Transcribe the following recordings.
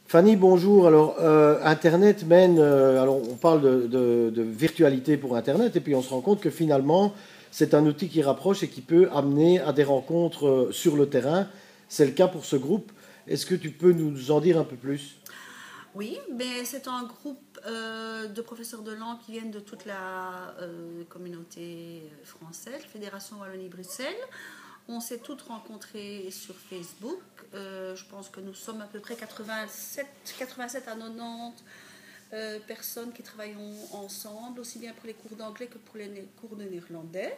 Fanny, bonjour. Alors, Internet mène. Alors, on parle de virtualité pour Internet, et puis on se rend compte que finalement, c'est un outil qui rapproche et qui peut amener à des rencontres sur le terrain. C'est le cas pour ce groupe. Est-ce que tu peux nous en dire un peu plus? Oui, mais c'est un groupe de professeurs de langue qui viennent de toute la communauté française, Fédération Wallonie-Bruxelles. On s'est toutes rencontrées sur Facebook. Je pense que nous sommes à peu près 87 à 90 personnes qui travaillons ensemble, aussi bien pour les cours d'anglais que pour les cours de néerlandais.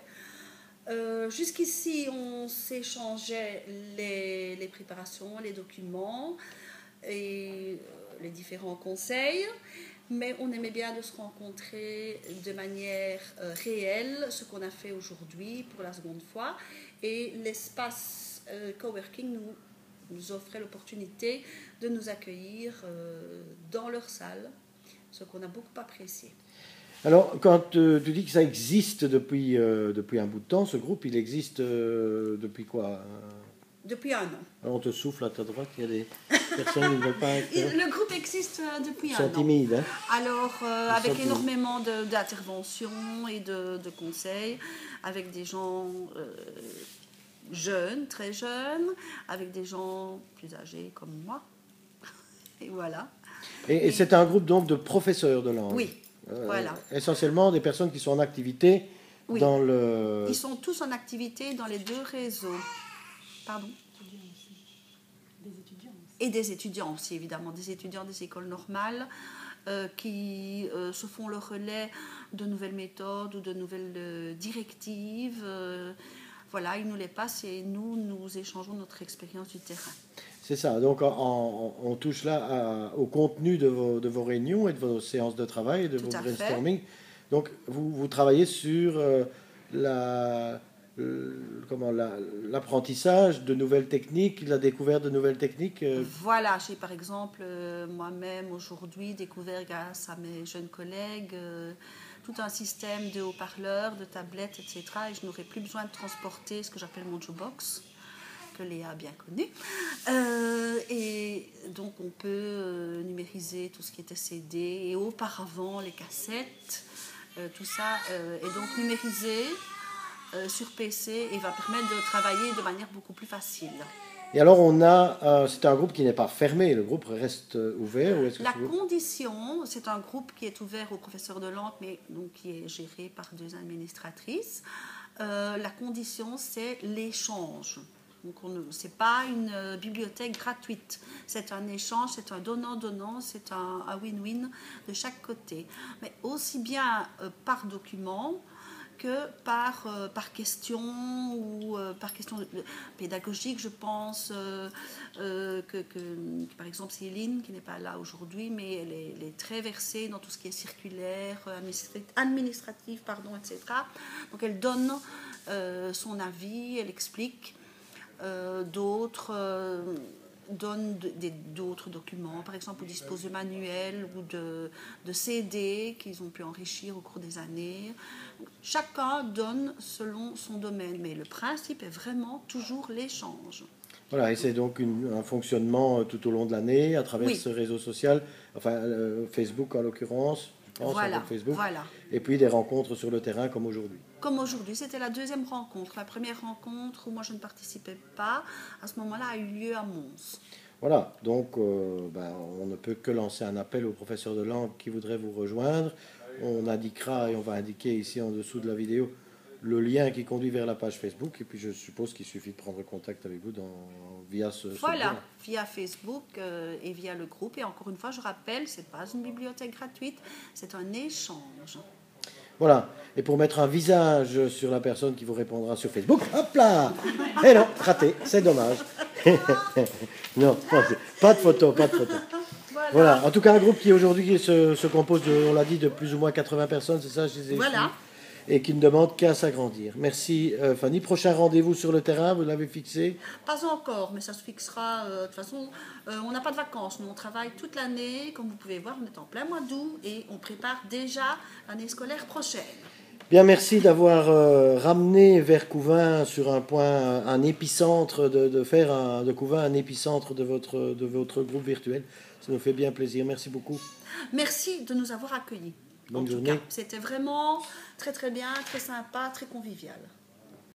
Jusqu'ici, on s'échangeait les préparations, les documents et les différents conseils, mais on aimait bien de se rencontrer de manière réelle, ce qu'on a fait aujourd'hui pour la seconde fois, et l'espace coworking nous offrait l'opportunité de nous accueillir dans leur salle, ce qu'on a beaucoup apprécié. Alors, quand tu dis que ça existe depuis un bout de temps, ce groupe, il existe depuis quoi? Depuis un an. Alors, on te souffle à ta droite, il y a des personnes qui ne veulent pas être... Le groupe existe depuis un an. Ils sont timides, hein? Alors, avec énormément d'interventions et de conseils, avec des gens jeunes, très jeunes, avec des gens plus âgés comme moi. Et voilà. Et c'est un groupe donc de professeurs de langue? Oui, voilà. Essentiellement des personnes qui sont en activité dans le... Ils sont tous en activité dans les deux réseaux. Pardon? Et des étudiants aussi, évidemment, des étudiants des écoles normales qui se font le relais de nouvelles méthodes ou de nouvelles directives. Voilà, ils nous les passent et nous échangeons notre expérience du terrain. C'est ça, donc on touche là au contenu de vos réunions et de vos séances de travail et de vos brainstorming. Donc vous travaillez sur l'apprentissage de nouvelles techniques, la découverte de nouvelles techniques. Voilà, j'ai par exemple moi-même aujourd'hui découvert grâce à mes jeunes collègues tout un système de haut-parleurs, de tablettes, etc. Et je n'aurai plus besoin de transporter ce que j'appelle mon jukebox, que Léa a bien connu. Et donc on peut numériser tout ce qui était CD et auparavant les cassettes, tout ça est donc numérisé sur PC et va permettre de travailler de manière beaucoup plus facile. Et alors c'est un groupe qui n'est pas fermé, le groupe reste ouvert ou est-ce que La condition, c'est un groupe qui est ouvert aux professeurs de langue, mais donc qui est géré par 2 administratrices. La condition, c'est l'échange. Donc ce n'est pas une bibliothèque gratuite, c'est un échange, c'est un donnant-donnant, c'est un win-win de chaque côté. Mais aussi bien par document que par question ou par question pédagogique, je pense que par exemple Céline, qui n'est pas là aujourd'hui, mais elle est très versée dans tout ce qui est circulaire, administratif, etc. Donc elle donne son avis, elle explique. D'autres donnent d'autres documents, par exemple, ils disposent de manuels ou de CD qu'ils ont pu enrichir au cours des années. Chacun donne selon son domaine, mais le principe est vraiment toujours l'échange. Voilà, et c'est donc un fonctionnement tout au long de l'année à travers ce réseau social, enfin Facebook en l'occurrence, je pense, voilà, Facebook, voilà. Et puis des rencontres sur le terrain comme aujourd'hui. Comme aujourd'hui, c'était la deuxième rencontre. La première rencontre où moi je ne participais pas, à ce moment-là, a eu lieu à Mons. Voilà, donc on ne peut que lancer un appel aux professeurs de langue qui voudraient vous rejoindre. On indiquera et on va indiquer ici en dessous de la vidéo le lien qui conduit vers la page Facebook. Et puis je suppose qu'il suffit de prendre contact avec vous via ce voilà, via Facebook et via le groupe. Et encore une fois, je rappelle, ce n'est pas une bibliothèque gratuite, c'est un échange. Voilà, et pour mettre un visage sur la personne qui vous répondra sur Facebook, hop là! Eh non, raté, c'est dommage. Non, pas de photo, pas de photo. Voilà, en tout cas un groupe qui aujourd'hui se compose, on l'a dit, de plus ou moins 80 personnes, c'est ça, je les ai voilà. Et qui ne demande qu'à s'agrandir. Merci Fanny. Prochain rendez-vous sur le terrain, vous l'avez fixé? Pas encore, mais ça se fixera. De toute façon, on n'a pas de vacances. Nous, on travaille toute l'année. Comme vous pouvez voir, on est en plein mois d'août et on prépare déjà l'année scolaire prochaine. Bien, merci d'avoir ramené vers Couvain sur un point, un épicentre, de faire de Couvain un épicentre de votre groupe virtuel. Ça nous fait bien plaisir. Merci beaucoup. Merci de nous avoir accueillis. Bonne en tout journée. cas, c'était vraiment très très bien, très sympa, très convivial.